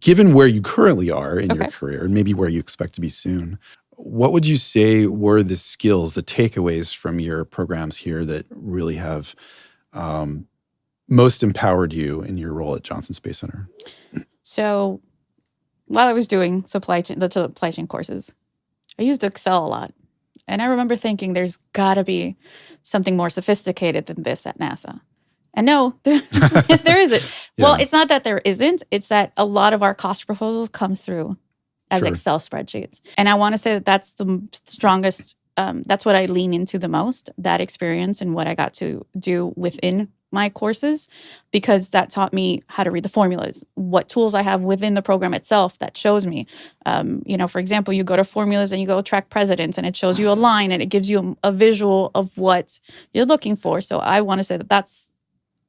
given where you currently are in your Okay. career and maybe where you expect to be soon, what would you say were the skills, the takeaways from your programs here that really have most empowered you in your role at Johnson Space Center? So while I was doing the supply chain courses, I used Excel a lot. And I remember thinking there's got to be something more sophisticated than this at NASA. And no, there isn't. Yeah. Well, it's not that there isn't. It's that a lot of our cost proposals come through as Sure. Excel spreadsheets. And I want to say that that's the strongest, that's what I lean into the most, that experience and what I got to do within my courses, because that taught me how to read the formulas, what tools I have within the program itself that shows me. For example, you go to formulas and you go track precedence and it shows you a line and it gives you a visual of what you're looking for. So I want to say that that's,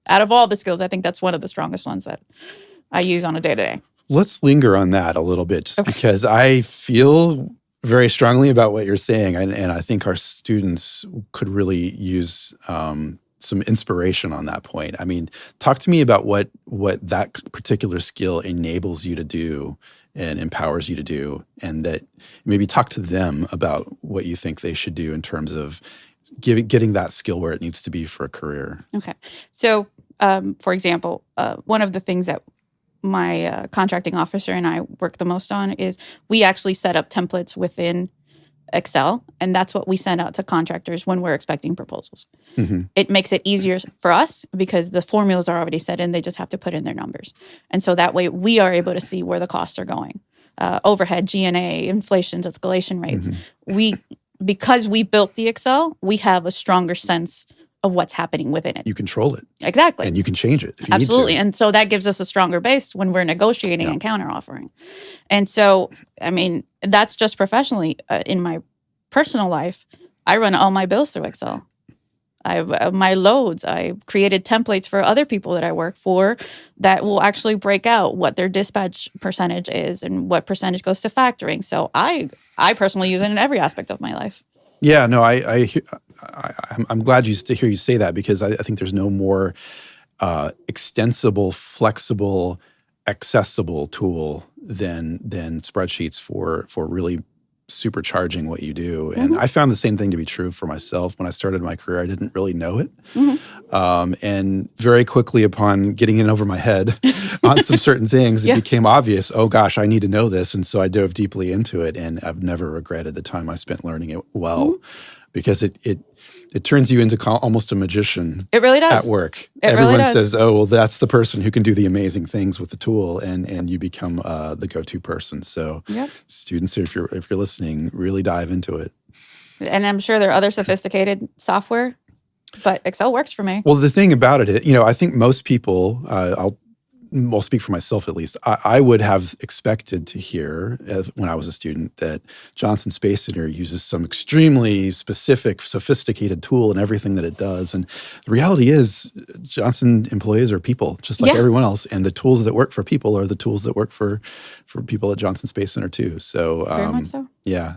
out of all the skills, I think that's one of the strongest ones that I use on a day-to-day. Let's linger on that a little bit, just Okay. because I feel very strongly about what you're saying, and I think our students could really use some inspiration on that point. I mean, talk to me about what that particular skill enables you to do and empowers you to do, and that maybe talk to them about what you think they should do in terms of getting that skill where it needs to be for a career. Okay. So, for example, one of the things that my contracting officer and I work the most on is we actually set up templates within Excel, and that's what we send out to contractors when we're expecting proposals. Mm-hmm. It makes it easier for us because the formulas are already set in. They just have to put in their numbers. And so that way we are able to see where the costs are going. Overhead, G&A, inflations, escalation rates. Mm-hmm. Because we built the Excel, we have a stronger sense of what's happening within it. You control it. Exactly. And you can change it if you Absolutely. need to. And so that gives us a stronger base when we're negotiating and counter-offering. And so, I mean, that's just professionally. In my personal life, I run all my bills through Excel. My loads, I created templates for other people that I work for that will actually break out what their dispatch percentage is and what percentage goes to factoring. So I personally use it in every aspect of my life. Yeah, no, I'm glad to hear you say that, because I think there's no more extensible, flexible, accessible tool than spreadsheets for really supercharging what you do. And I found the same thing to be true for myself. When I started my career, I didn't really know it. And very quickly, upon getting in over my head on some certain things, it became obvious, oh gosh, I need to know this. And so I dove deeply into it, and I've never regretted the time I spent learning it well, because it turns you into almost a magician. It really does. At work. Everyone really says, oh, well, that's the person who can do the amazing things with the tool, and you become the go-to person. So students, if you're listening, really dive into it. And I'm sure there are other sophisticated software, but Excel works for me. Well, the thing about it, I think most people, I'll speak for myself at least, I would have expected to hear when I was a student that Johnson Space Center uses some extremely specific, sophisticated tool in everything that it does. And the reality is Johnson employees are people just like everyone else. And the tools that work for people are the tools that work for people at Johnson Space Center too. So, very much so. Yeah.